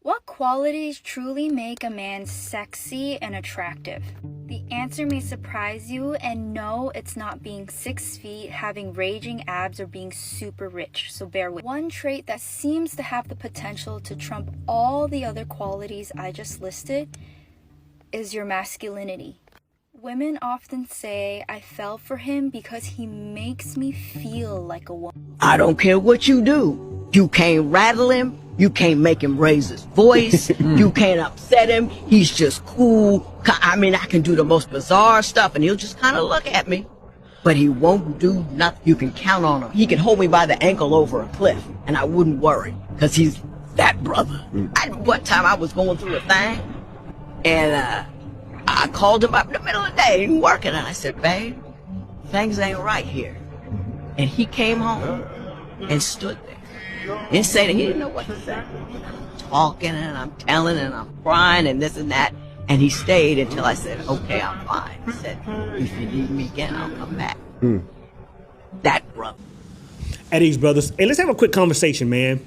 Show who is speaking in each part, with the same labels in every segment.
Speaker 1: What qualities truly make a man sexy and attractive? The answer may surprise you, and no, it's not being 6 feet, having raging abs, or being super rich, so bear with. One trait that seems to have the potential to trump all the other qualities I just listed is your masculinity. Women often say, I fell for him because he makes me feel like a woman.
Speaker 2: I don't care what you do. You can't rattle him. You can't make him raise his voice. You can't upset him. He's just cool. I mean, I can do the most bizarre stuff and he'll just kind of look at me. But he won't do nothing. You can count on him. He can hold me by the ankle over a cliff and I wouldn't worry because he's that brother. One time I was going through a thing and I called him up in the middle of the day and working and I said, babe, things ain't right here. And he came home and stood there. Didn't say that he didn't know what to say. I'm talking and I'm telling and I'm crying and this and that. And he stayed until I said, okay, I'm fine. He said, if you need me again, I'll come back. That brother.
Speaker 3: At these brothers. Hey, let's have a quick conversation, man.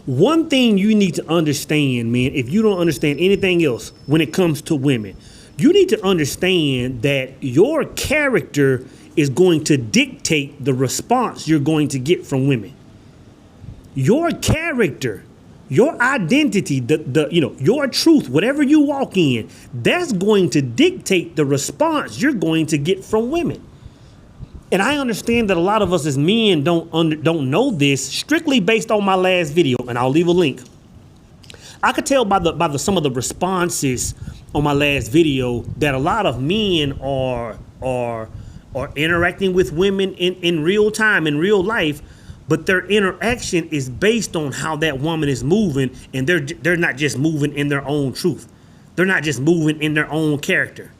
Speaker 3: One thing you need to understand, man, if you don't understand anything else when it comes to women, you need to understand that your character is going to dictate the response you're going to get from women. Your character, your identity, your truth, whatever you walk in, that's going to dictate the response you're going to get from women. And I understand that a lot of us as men don't know this strictly based on my last video, and I'll leave a link. I could tell by some of the responses on my last video that a lot of men are interacting with women in real time, in real life. But their interaction is based on how that woman is moving, and they're not just moving in their own truth. They're not just moving in their own character.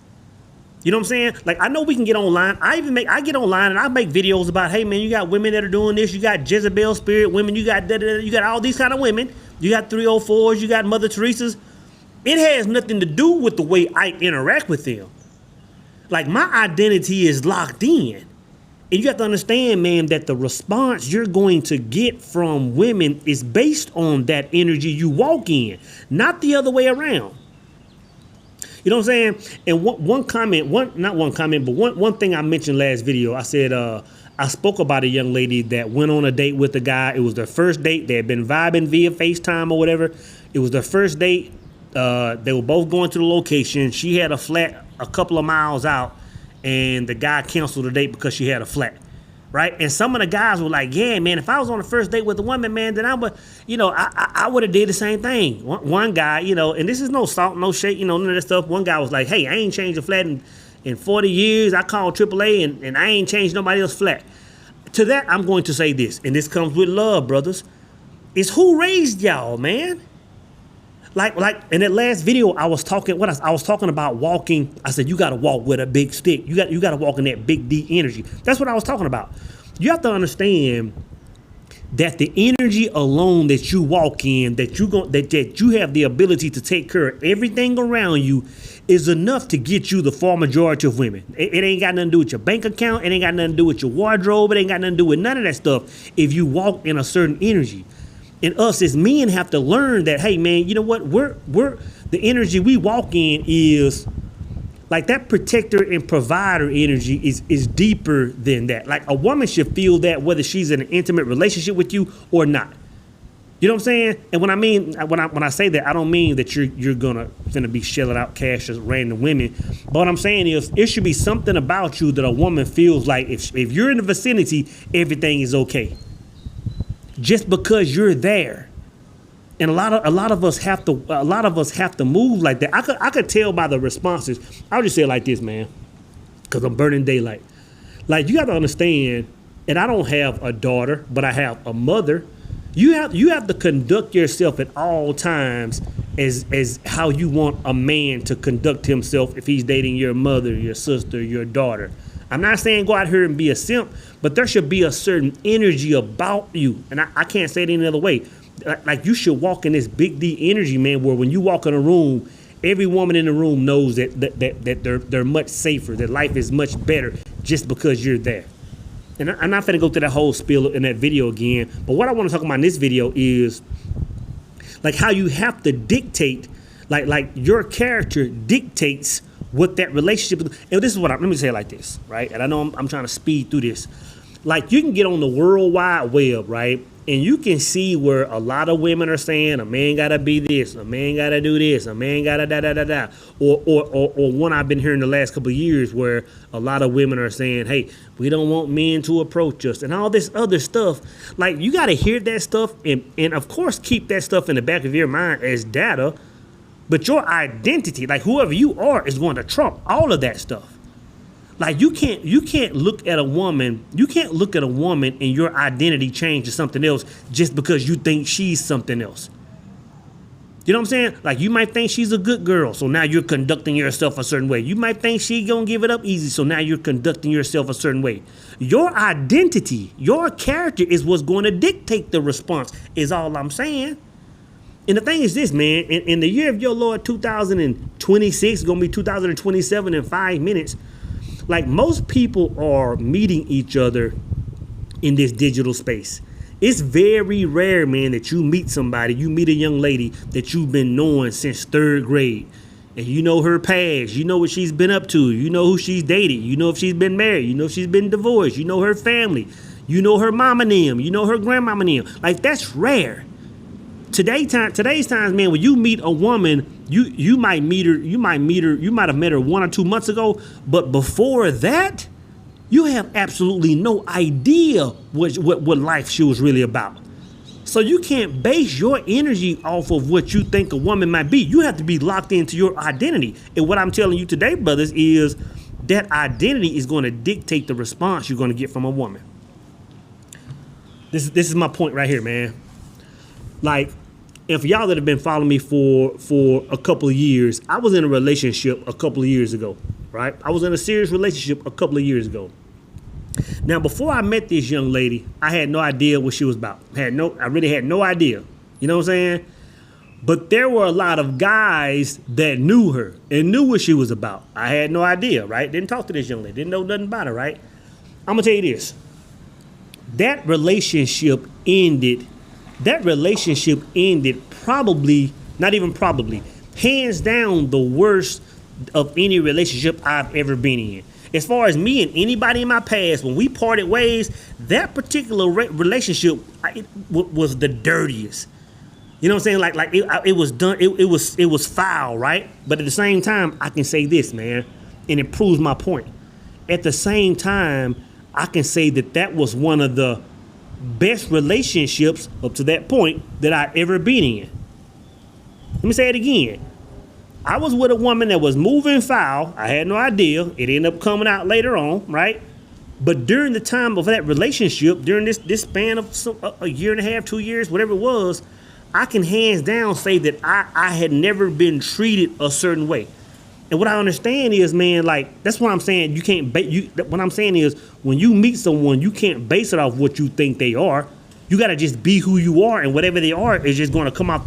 Speaker 3: You know what I'm saying? Like, I know we can get online. I get online and I make videos about, hey man, you got women that are doing this. You got Jezebel spirit women. You got you got all these kind of women. You got 304s. You got Mother Teresa's. It has nothing to do with the way I interact with them. Like, my identity is locked in. And you have to understand, man, that the response you're going to get from women is based on that energy you walk in, not the other way around. You know what I'm saying? And one thing I mentioned last video, I said, I spoke about a young lady that went on a date with a guy. It was their first date. They had been vibing via FaceTime or whatever. It was their first date. They were both going to the location. She had a flat a couple of miles out. And the guy canceled the date because she had a flat, right? And some of the guys were like, yeah, man, if I was on the first date with a woman, man, then I would have did the same thing. One guy, and this is no salt, no shade, none of that stuff. One guy was like, hey, I ain't changed a flat in 40 years. I called AAA and I ain't changed nobody else's flat. To that, I'm going to say this, and this comes with love, brothers. It's who raised y'all, man. Like in that last video, I was talking about walking. I said, you got to walk with a big stick. You got to walk in that big D energy. That's what I was talking about. You have to understand that the energy alone that you walk in, that you have the ability to take care of everything around you, is enough to get you the far majority of women. It ain't got nothing to do with your bank account. It ain't got nothing to do with your wardrobe. It ain't got nothing to do with none of that stuff. If you walk in a certain energy. And us as men have to learn that, hey man, you know what? We're the energy we walk in is like that protector and provider energy is deeper than that. Like, a woman should feel that whether she's in an intimate relationship with you or not. You know what I'm saying? And when I say that, I don't mean that you're gonna be shelling out cash as random women. But what I'm saying is it should be something about you that a woman feels like if you're in the vicinity, everything is okay. Just because you're there. And a lot of us have to move like that. I could tell by the responses. I'll just say it like this, man, because I'm burning daylight. Like, you got to understand, and I don't have a daughter, but I have a mother. You have to conduct yourself at all times as how you want a man to conduct himself if he's dating your mother, your sister, your daughter. I'm not saying go out here and be a simp, but there should be a certain energy about you. And I can't say it any other way. Like, you should walk in this big D energy, man, where when you walk in a room, every woman in the room knows that they're much safer, that life is much better just because you're there. And I'm not going to go through that whole spiel in that video again. But what I want to talk about in this video is Like how you have to dictate, like your character dictates what that relationship is. And this is what let me say it like this, right? And I know I'm trying to speed through this. Like you can get on the World Wide Web, right? And you can see where a lot of women are saying a man gotta be this, a man gotta do this, a man gotta da. Or one I've been hearing the last couple of years where a lot of women are saying, hey, we don't want men to approach us and all this other stuff. Like you gotta hear that stuff and of course keep that stuff in the back of your mind as data. But your identity, like whoever you are, is going to trump all of that stuff. Like you can't look at a woman and your identity change to something else just because you think she's something else. You know what I'm saying? Like you might think she's a good girl, so now you're conducting yourself a certain way. You might think she gonna give it up easy, so now you're conducting yourself a certain way. Your identity, your character is what's going to dictate the response, is all I'm saying. And the thing is this, man, in the year of your Lord 2026, gonna be 2027 in 5 minutes. Like most people are meeting each other in this digital space. It's very rare, man, that you meet somebody, you meet a young lady that you've been knowing since 3rd grade. And you know her past, you know what she's been up to, you know who she's dated, you know if she's been married, you know if she's been divorced, you know her family, you know her mama name, you know her grandmama name. Like that's rare. Today's times, man, when you meet a woman, you might have met her 1 or 2 months ago, but before that, you have absolutely no idea what life she was really about. So you can't base your energy off of what you think a woman might be. You have to be locked into your identity. And what I'm telling you today, brothers, is that identity is going to dictate the response you're going to get from a woman. This is my point right here, man. Like, if y'all that have been following me for a couple of years, I was in a relationship a couple of years ago, right? I was in a serious relationship a couple of years ago. Now, before I met this young lady, I had no idea what she was about. I really had no idea. You know what I'm saying? But there were a lot of guys that knew her and knew what she was about. I had no idea, right? Didn't talk to this young lady. Didn't know nothing about her, right? I'm going to tell you this. That relationship ended probably, not even probably, hands down the worst of any relationship I've ever been in. As far as me and anybody in my past, when we parted ways, that particular relationship was the dirtiest. You know what I'm saying? Like it was done. It was foul, right? But at the same time, I can say this, man, and it proves my point. At the same time, I can say that was one of the best relationships up to that point that I've ever been in. Let me say it again. I was with a woman that was moving foul. I had no idea. It ended up coming out later on, right? But during the time of that relationship, during this span of a year and a half, 2 years, whatever it was, I can hands down say that I had never been treated a certain way. And what I understand is, man, like, that's what I'm saying. You can't what I'm saying is, when you meet someone, you can't base it off what you think they are. You got to just be who you are, and whatever they are is just going to come out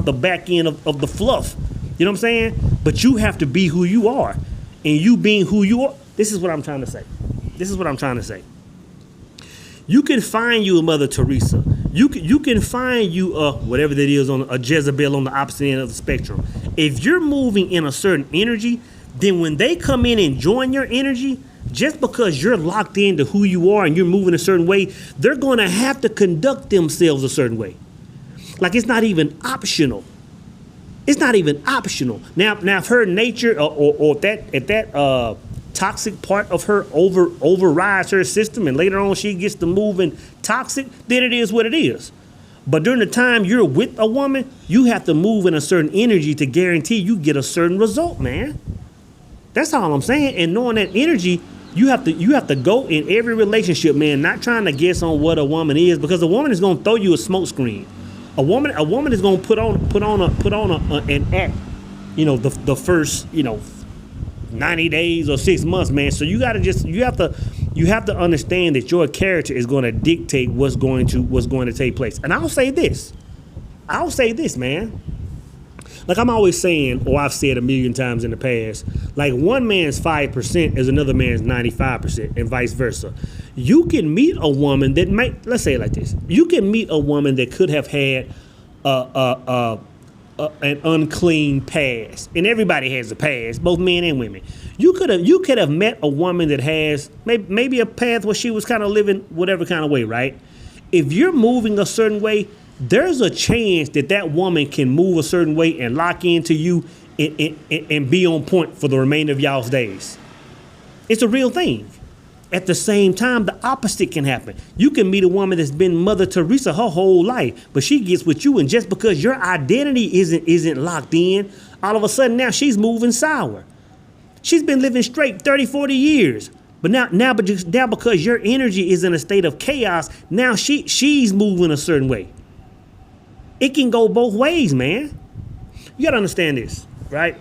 Speaker 3: the back end of the fluff. You know what I'm saying? But you have to be who you are. And you being who you are, this is what I'm trying to say. You can find you a Mother Teresa. You can find you whatever that is, on a Jezebel on the opposite end of the spectrum. If you're moving in a certain energy, then when they come in and join your energy, just because you're locked into who you are and you're moving a certain way, they're going to have to conduct themselves a certain way. Like, it's not even optional. It's not even optional. Now if her nature or that toxic part of her overrides her system, and later on she gets to moving toxic, then it is what it is. But during the time you're with a woman, you have to move in a certain energy to guarantee you get a certain result, man. That's all I'm saying. And knowing that energy, you have to go in every relationship, man, not trying to guess on what a woman is, because a woman is going to throw you a smoke screen. A woman is going to put on an act, the first, 90 days or 6 months, man. So you have to understand that your character is going to dictate what's going to take place. And I'll say this, man. Like I'm always saying, or I've said a million times in the past, like one man's 5% is another man's 95%, and vice versa. You can meet a woman that let's say it like this. You can meet a woman that could have had an unclean past, and everybody has a past, both men and women. You could have met a woman that has maybe a path where she was kind of living whatever kind of way, right? If you're moving a certain way, there's a chance that woman can move a certain way and lock into you and be on point for the remainder of y'all's days. It's a real thing. At the same time, the opposite can happen. You can meet a woman that's been Mother Teresa her whole life, but she gets with you, and just because your identity isn't locked in, all of a sudden now she's moving sour. She's been living straight 30, 40 years. But now because your energy is in a state of chaos, now she's moving a certain way. It can go both ways, man. You gotta understand this, right?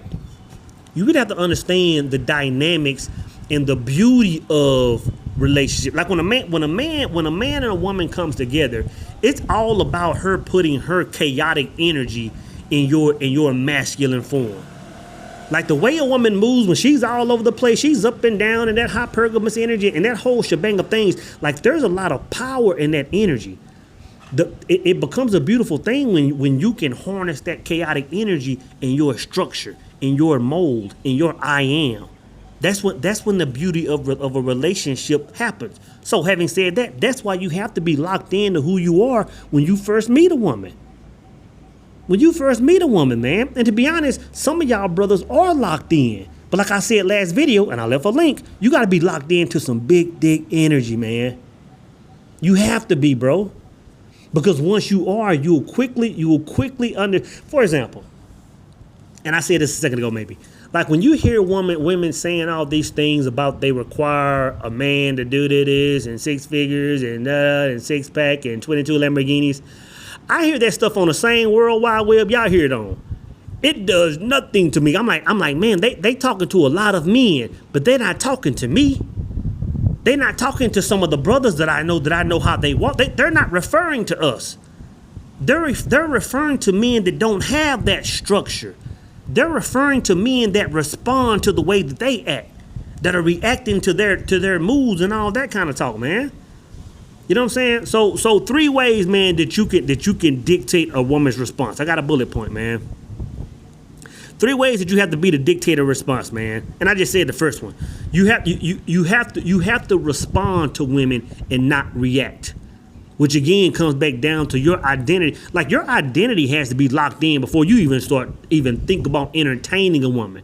Speaker 3: You would have to understand the dynamics and the beauty of relationship. Like when a man and a woman comes together, it's all about her putting her chaotic energy in your masculine form. Like the way a woman moves when she's all over the place, she's up and down, and that hypergamous energy and that whole shebang of things, like there's a lot of power in that energy. It becomes a beautiful thing when you can harness that chaotic energy in your structure, in your mold, in your I am. That's when the beauty of a relationship happens. So having said that, that's why you have to be locked into who you are when you first meet a woman. When you first meet a woman, man. And to be honest, some of y'all brothers are locked in. But like I said last video, and I left a link, you got to be locked into some big dick energy, man. You have to be, bro. Because once you are, you will quickly for example, and I said this a second ago maybe, like when you hear women saying all these things about they require a man to do this and six figures and six pack and 22 Lamborghinis, I hear that stuff on the same World Wide Web y'all hear it on. It does nothing to me. I'm like, man, they talking to a lot of men, but they're not talking to me. They're not talking to some of the brothers that I know how they walk. They're not referring to us. They're referring to men that don't have that structure. They're referring to men that respond to the way that they act, that are reacting to their moods and all that kind of talk, man. You know what I'm saying? So 3 ways, man, that you can dictate a woman's response. I got a bullet point, man. 3 ways that you have to be the dictator response, man. And I just said the first one. You have to respond to women and not react. Which again comes back down to your identity. Like your identity has to be locked in before you even think about entertaining a woman.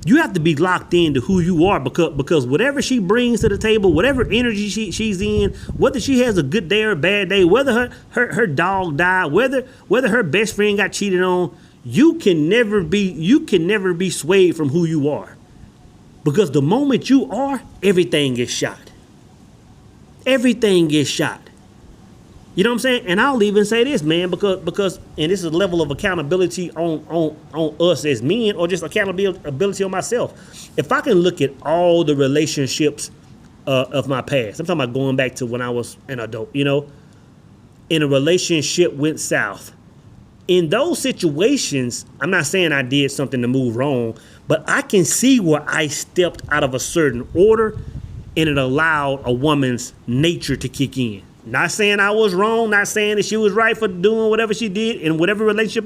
Speaker 3: You have to be locked into who you are because whatever she brings to the table, whatever energy she's in, whether she has a good day or a bad day, whether her dog died, whether her best friend got cheated on, you can never be swayed from who you are. Because the moment you are, everything gets shot. Everything gets shot. You know what I'm saying? And I'll even say this, man, because and this is a level of accountability on us as men, or just accountability on myself. If I can look at all the relationships of my past, I'm talking about going back to when I was an adult, you know, and a relationship went south. In those situations, I'm not saying I did something to move wrong, but I can see where I stepped out of a certain order and it allowed a woman's nature to kick in. Not saying I was wrong, not saying that she was right for doing whatever she did in whatever relationship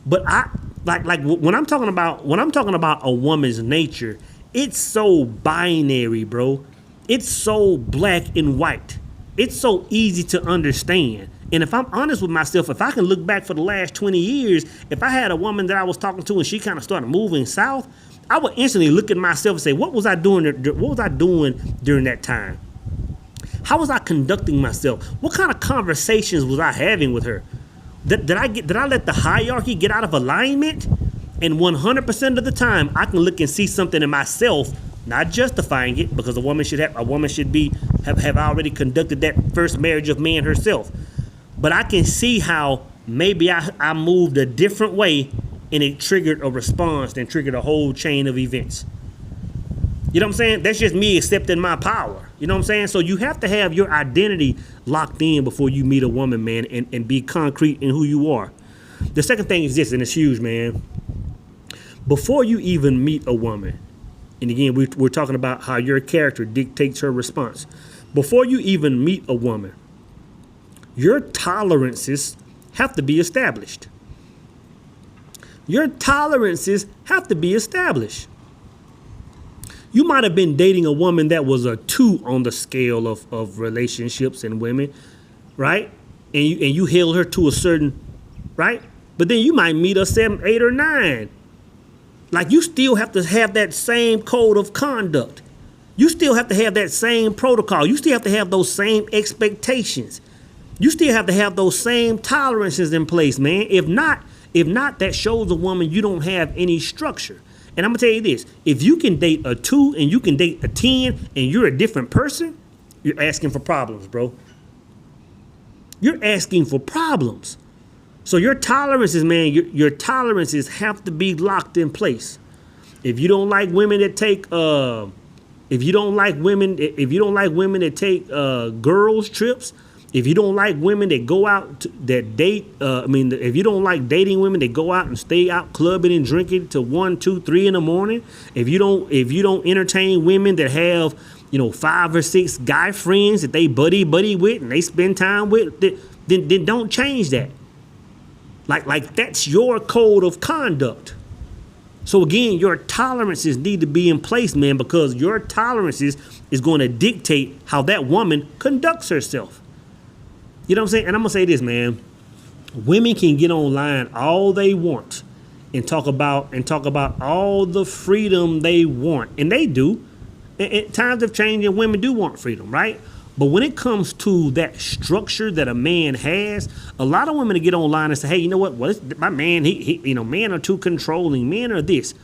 Speaker 3: but I like when I'm talking about a woman's nature, it's so binary, bro. It's so black and white. It's so easy to understand. And if I'm honest with myself, if I can look back for the last 20 years, if I had a woman that I was talking to and she kind of started moving south, I would instantly look at myself and say, what was I doing during that time? How was I conducting myself? What kind of conversations was I having with her? Did I let the hierarchy get out of alignment? And 100% of the time, I can look and see something in myself, not justifying it, because a woman should have already conducted that first marriage of man herself. But I can see how maybe I moved a different way, and it triggered a response and triggered a whole chain of events. You know what I'm saying? That's just me accepting my power. You know what I'm saying? So you have to have your identity locked in before you meet a woman, man, and be concrete in who you are. The second thing is this, and it's huge, man. Before you even meet a woman, and again, we're talking about how your character dictates her response. Before you even meet a woman, your tolerances have to be established. Your tolerances have to be established. You might have been dating a woman that was a 2 on the scale of relationships and women, right? And you held her to a certain, right? But then you might meet a 7, 8, or 9. Like, you still have to have that same code of conduct. You still have to have that same protocol. You still have to have those same expectations. You still have to have those same tolerances in place, man. If not, that shows a woman you don't have any structure. And I'm gonna tell you this: if you can date a 2 and you can date a 10 and you're a different person, you're asking for problems, bro. You're asking for problems. So your tolerances, man, your tolerances have to be locked in place. If you don't like women that take girls trips, if you don't like women that go out that date, if you don't like dating women that go out and stay out clubbing and drinking till 1, 2, 3 in the morning, if you don't entertain women that have 5 or 6 guy friends that they buddy with and they spend time with, then don't change that. Like that's your code of conduct. So again, your tolerances need to be in place, man, because your tolerances is going to dictate how that woman conducts herself. You know what I'm saying? And I'm going to say this, man. Women can get online all they want and talk about all the freedom they want. And they do. And times have changed and women do want freedom, right? But when it comes to that structure that a man has, a lot of women get online and say, hey, you know what? Well, my man, men are too controlling. Men are this.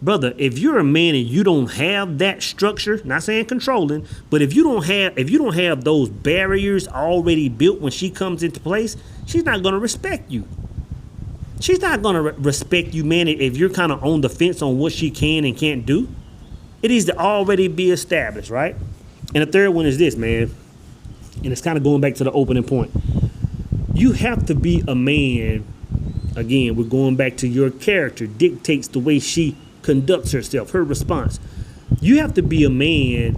Speaker 3: Brother, if you're a man and you don't have that structure, not saying controlling, but if you don't have those barriers already built when she comes into place, she's not going to respect you. She's not going to respect you, man, if you're kind of on the fence on what she can and can't do. It needs to already be established, right? And the third one is this, man, and it's kind of going back to the opening point. You have to be a man. Again, we're going back to your character dictates the way she conducts herself, her response. You have to be a man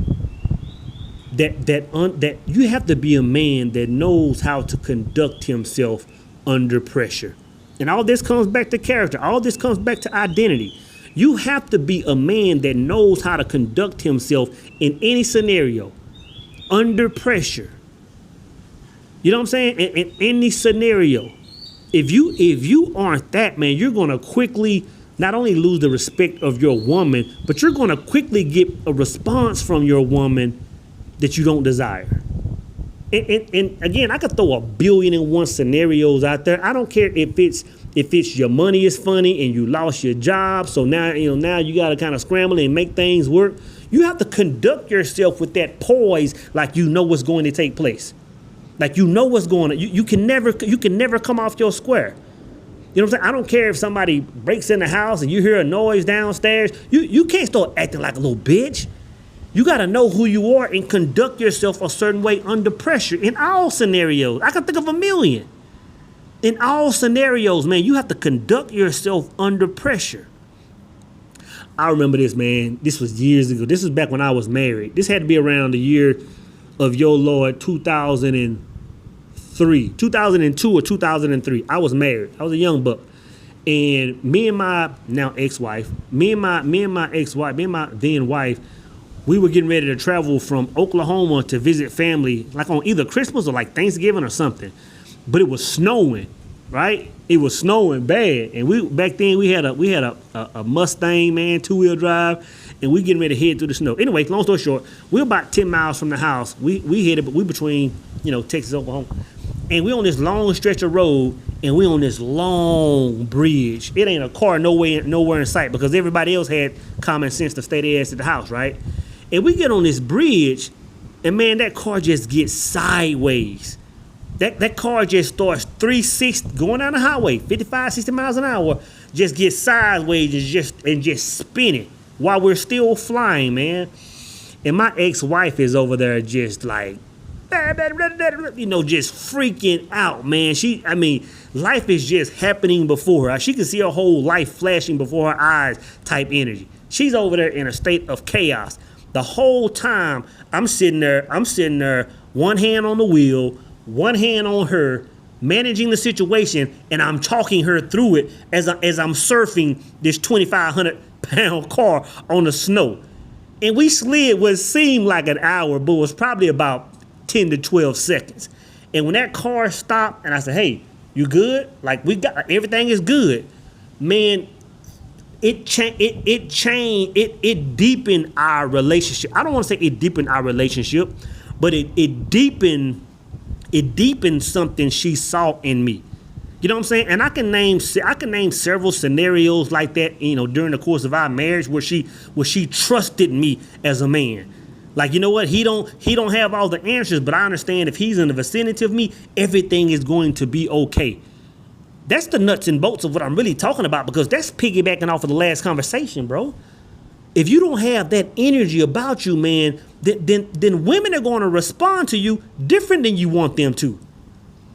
Speaker 3: that you have to be a man that knows how to conduct himself under pressure. And all this comes back to character. All this comes back to identity. You have to be a man that knows how to conduct himself in any scenario under pressure. You know what I'm saying? In any scenario. If you aren't that, man, you're going to quickly not only lose the respect of your woman, but you're going to quickly get a response from your woman that you don't desire. And again, I could throw 1,000,000,001 scenarios out there. I don't care if it's your money is funny and you lost your job, so now you got to kind of scramble and make things work. You have to conduct yourself with that poise, like you know what's going to take place, like you know what's going on. You can never come off your square. You know what I'm saying? I don't care if somebody breaks in the house and you hear a noise downstairs. You can't start acting like a little bitch. You got to know who you are and conduct yourself a certain way under pressure in all scenarios. I can think of 1,000,000. In all scenarios, man, you have to conduct yourself under pressure. I remember this, man. This was years ago. This was back when I was married. This had to be around the year of your Lord 2002 or 2003. I was married. I was a young buck. And me and my now ex-wife, me and my then wife, we were getting ready to travel from Oklahoma to visit family, like on either Christmas or like Thanksgiving or something. But it was snowing, right? It was snowing bad. And back then we had a Mustang, man, 2-wheel drive, and we getting ready to head through the snow. Anyway, long story short, we're about 10 miles from the house. We headed, but we between, Texas, Oklahoma. And we on this long stretch of road, and we on this long bridge. It ain't a car nowhere in sight because everybody else had common sense to stay their ass at the house, right? And we get on this bridge, and man, that car just gets sideways. That car just starts 360 going down the highway, 55, 60 miles an hour, just gets sideways and just spinning while we're still flying, man. And my ex-wife is over there just like, just freaking out, man. Life is just happening before her. She can see her whole life flashing before her eyes type energy. She's over there in a state of chaos. The whole time I'm sitting there, one hand on the wheel, one hand on her, managing the situation, and I'm talking her through it as I'm surfing this 2,500-pound car on the snow. And we slid what seemed like an hour, but was probably about 10 to 12 seconds. And when that car stopped and I said, hey, you good? Like, we got, everything is good. Man, it deepened our relationship. I don't want to say it deepened our relationship, but it deepened something she saw in me. You know what I'm saying? And I can name several scenarios like that, you know, during the course of our marriage where she trusted me as a man. Like, you know what? He don't have all the answers, but I understand if he's in the vicinity of me, everything is going to be okay. That's the nuts and bolts of what I'm really talking about, because that's piggybacking off of the last conversation, bro. If you don't have that energy about you, man, then women are going to respond to you different than you want them to.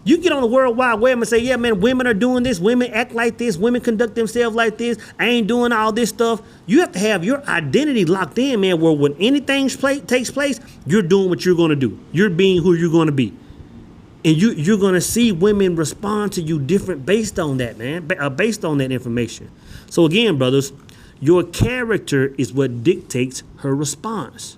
Speaker 3: You get on the World Wide Web and say, yeah, man, women are doing this. Women act like this. Women conduct themselves like this. I ain't doing all this stuff. You have to have your identity locked in, man, where when anything takes place, you're doing what you're going to do. You're being who you're going to be. And you're going to see women respond to you different based on that, man, based on that information. So again, brothers, your character is what dictates her response.